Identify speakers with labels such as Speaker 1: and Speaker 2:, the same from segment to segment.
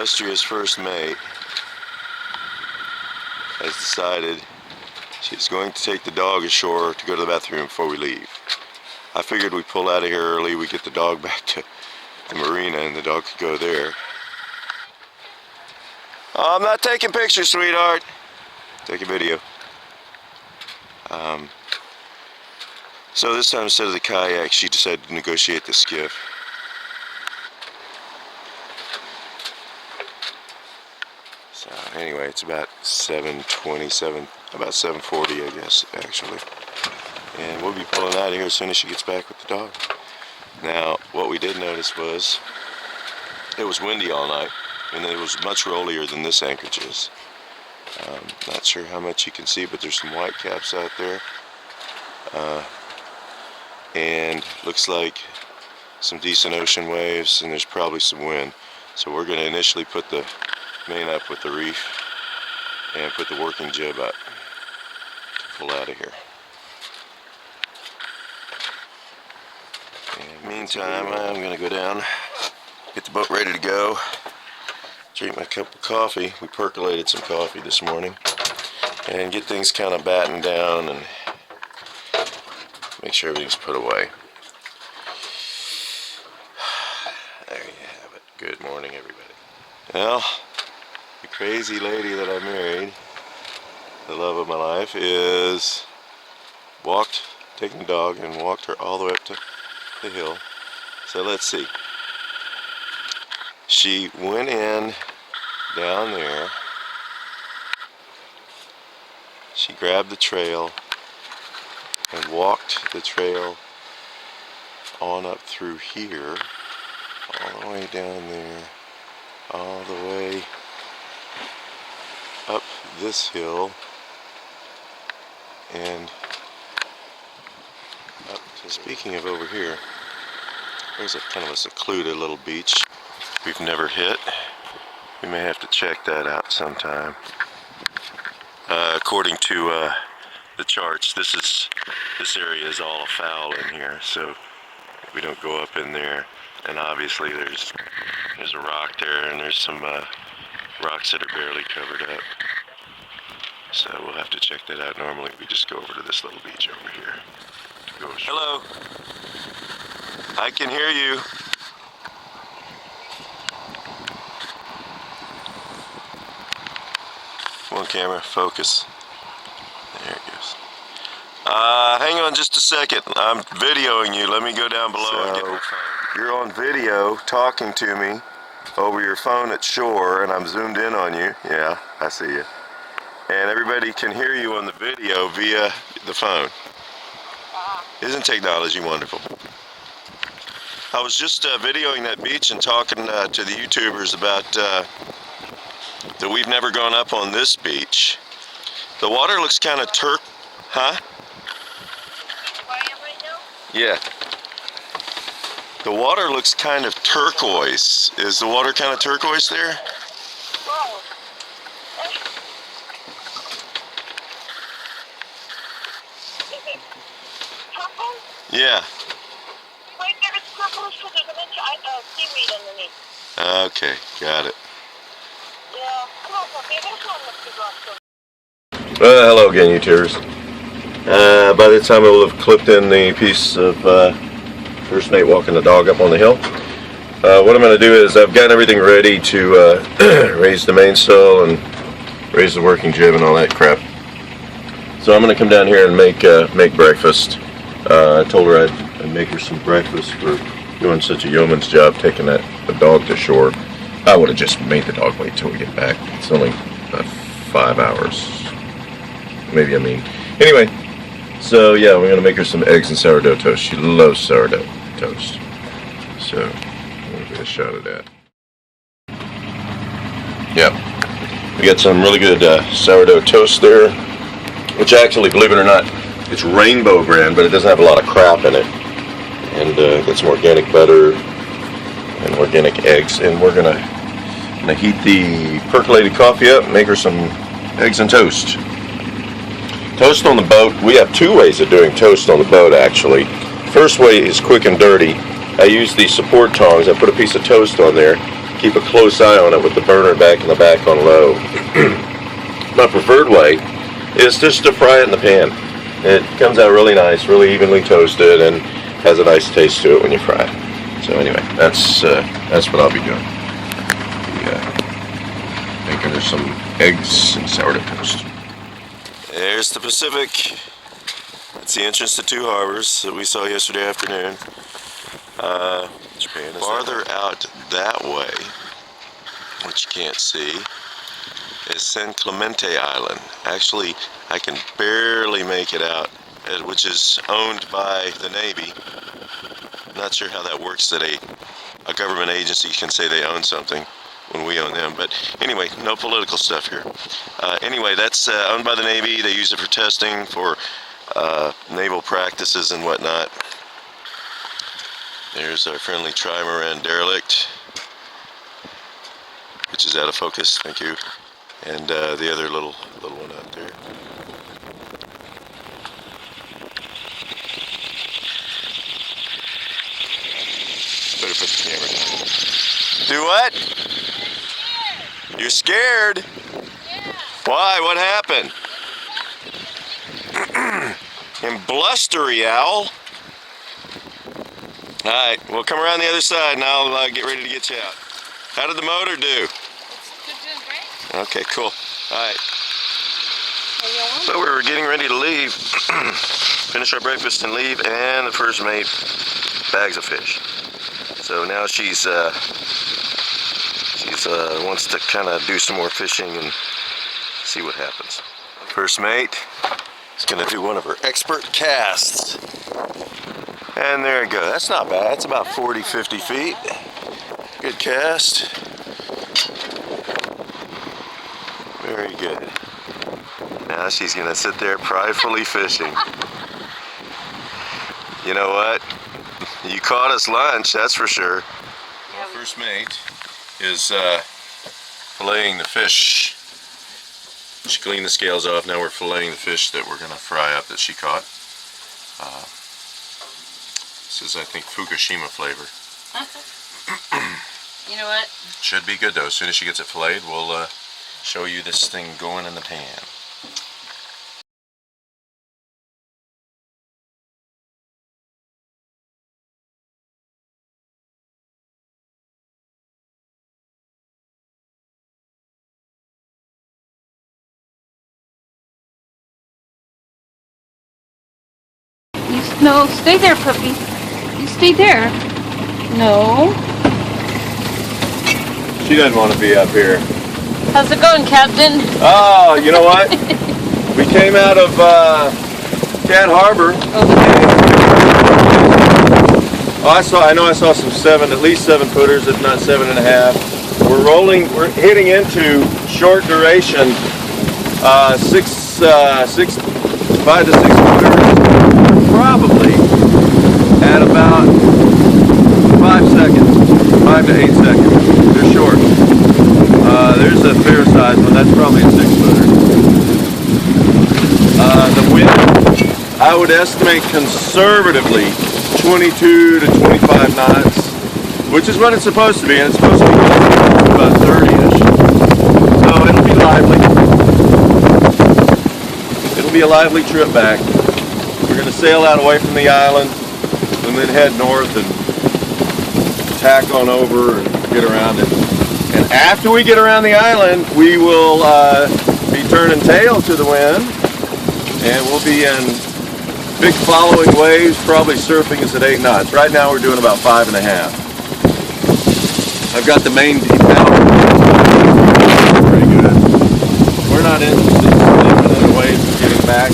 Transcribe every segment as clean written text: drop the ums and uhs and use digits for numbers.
Speaker 1: illustrious first mate has decided she's going to take the dog ashore to go to the bathroom before we leave. I figured we'd pull out of here early, we get the dog back to the marina and the dog could go there. Oh, I'm not taking pictures, sweetheart. Take a video. So this time, instead of the kayak, she decided to negotiate the skiff. So anyway, it's about 7:27, about 7:40, I guess, actually. And we'll be pulling out of here as soon as she gets back with the dog. Now, what we did notice was it was windy all night, and it was much rollier than this anchorage is. Not sure how much you can see, but there's some white caps out there. And looks like some decent ocean waves, and there's probably some wind. So we're going to initially put the main up with the reef and put the working jib up to pull out of here. In the meantime, I'm going to go down, get the boat ready to go, drink my cup of coffee. We percolated some coffee this morning, and get things kind of battened down and make sure everything's put away. There you have it. Good morning, everybody. Well, the crazy lady that I married, the love of my life, is taking the dog and walked her all the way up to the hill. So let's see. She went in down there. She grabbed the trail and walked the trail on up through here, all the way down there, all the way up this hill, and up to, speaking of over here, there's a kind of a secluded little beach we've never hit. We may have to check that out sometime. According to the charts, this area is all foul in here, so we don't go up in there. And obviously there's a rock there, and there's some rocks that are barely covered up. So we'll have to check that out. Normally we just go over to this little beach over here. Hello. I can hear you. Come on, camera, focus. There it goes. Hang on just a second. I'm videoing you. Let me go down below and get my phone. You're on video talking to me over your phone at shore, and I'm zoomed in on you. Yeah, I see you. And everybody can hear you on the video via the phone. Isn't technology wonderful? I was just videoing that beach and talking to the YouTubers about that we've never gone up on this beach. The water looks kind of huh?
Speaker 2: Where I am right now?
Speaker 1: Yeah. The water looks kind of turquoise. Is the water kind of turquoise there?
Speaker 2: Oh. Is it purple?
Speaker 1: Yeah.
Speaker 2: Right there it's purple, so there's a bunch of seaweed underneath.
Speaker 1: Okay, got it.
Speaker 2: Yeah, come on, puppy, there's one of the rocks.
Speaker 1: Hello again, YouTubers. By the time I will have clipped in the piece of first mate walking the dog up on the hill, what I'm going to do is I've gotten everything ready to raise the mainsail and raise the working jib and all that crap. So I'm going to come down here and make breakfast. I told her I'd make her some breakfast for doing such a yeoman's job taking the dog to shore. I would have just made the dog wait till we get back. It's only about 5 hours. Maybe, anyway, so yeah, we're going to make her some eggs and sourdough toast. She loves sourdough toast. So, I'm going to get a shot of that. Yep, we got some really good sourdough toast there, which actually, believe it or not, it's Rainbow brand, but it doesn't have a lot of crap in it. And got some organic butter and organic eggs, and we're going to heat the percolated coffee up and make her some eggs and toast. Toast on the boat, we have two ways of doing toast on the boat actually. First way is quick and dirty. I use these support tongs. I put a piece of toast on there, keep a close eye on it with the burner back in the back on low. My preferred way is just to fry it in the pan. It comes out really nice, really evenly toasted, and has a nice taste to it when you fry it. So anyway, that's what I'll be doing. Making her some eggs and sourdough toast. There's the Pacific. It's the entrance to Two Harbors that we saw yesterday afternoon. Japan is farther out that way, which you can't see, is San Clemente Island. Actually, I can barely make it out, which is owned by the Navy. I'm not sure how that works, that a government agency can say they own something when we own them. But anyway, no political stuff here. Anyway, that's owned by the Navy. They use it for testing, for naval practices and whatnot. There's our friendly trimaran derelict, which is out of focus, thank you. And the other little one out there. Better put the camera down. Do what? You're scared? Yeah. Why? What happened? And blustery owl. Alright, we'll come around the other side and I'll get ready to get you out. How did the motor do?
Speaker 2: It's doing great.
Speaker 1: Okay, cool. Alright. So we were getting ready to leave. Finish our breakfast and leave, and the first mate bags of fish. So now she's wants to kind of do some more fishing and see what happens. First mate is going to do one of her expert casts. And there you go. That's not bad. It's about 40-50 feet. Good cast. Very good. Now she's going to sit there pridefully fishing. You know what? You caught us lunch, that's for sure. Our first mate is filleting the fish. She cleaned the scales off. Now we're filleting the fish that we're going to fry up that she caught. This is, I think, Fukushima flavor.
Speaker 2: You know what?
Speaker 1: Should be good though. As soon as she gets it filleted, we'll show you this thing going in the pan.
Speaker 3: No, stay there, puppy. You stay there. No.
Speaker 1: She doesn't want to be up here.
Speaker 3: How's it going, Captain?
Speaker 1: Oh, you know what? We came out of Cat Harbor. Oh, I know I saw some at least 7-footers, if not 7.5. We're hitting into short duration, 5 to 6 footers. Probably at about 5 seconds, 5 to 8 seconds. They're short. There's a fair size one. That's probably a 6-footer. The wind, I would estimate conservatively 22 to 25 knots, which is what it's supposed to be, and it's supposed to be about 30-ish. So it'll be lively. It'll be a lively trip back. We're going to sail out away from the island and then head north and tack on over and get around it. And after we get around the island, we will be turning tail to the wind, and we'll be in big following waves, probably surfing us at 8 knots. Right now we're doing about 5.5. I've got the main deep out. Pretty good. We're not interested in sleeping in the waves and getting back.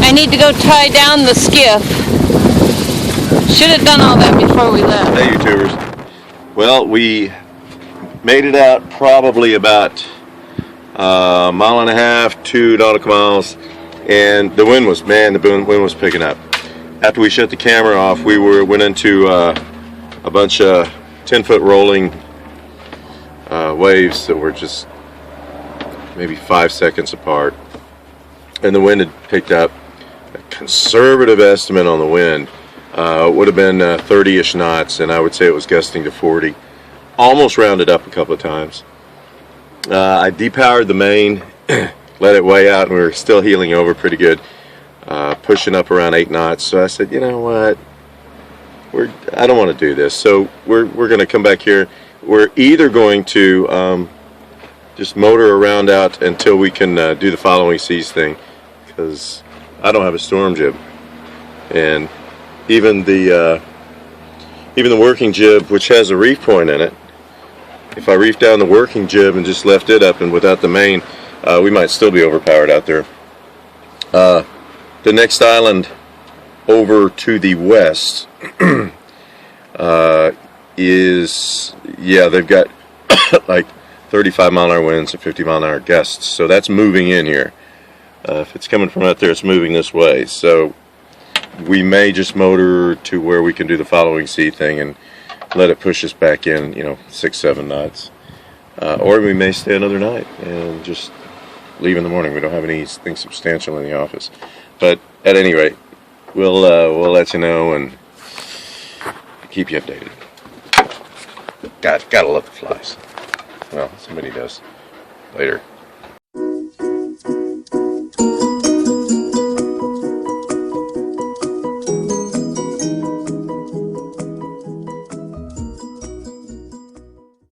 Speaker 3: I need to go tie down the skiff. Should have done all that before we left.
Speaker 1: Hey, YouTubers. Well, we made it out probably about a mile and a half, 2 nautical miles, and the wind was picking up. After we shut the camera off, we went into a bunch of 10-foot rolling waves that were just maybe 5 seconds apart, and the wind had picked up. conservative estimate on the wind would have been 30-ish knots, and I would say it was gusting to 40. Almost rounded up a couple of times. I depowered the main, let it weigh out, and we were still heeling over pretty good, pushing up around 8 knots. So I said, you know what, I don't want to do this. So we're going to come back here. We're either going to just motor around out until we can do the following seas thing, because I don't have a storm jib, and even the working jib, which has a reef point in it, if I reef down the working jib and just left it up and without the main, we might still be overpowered out there. The next island over to the west is, yeah, they've got like 35-mile-an-hour winds and 50-mile-an-hour gusts, so that's moving in here. If it's coming from out there, it's moving this way, so we may just motor to where we can do the following sea thing and let it push us back in, 6-7 knots, or we may stay another night and just leave in the morning. We don't have anything substantial in the office, but at any rate, we'll let you know and keep you updated. Gotta love the flies. Well, somebody does. Later.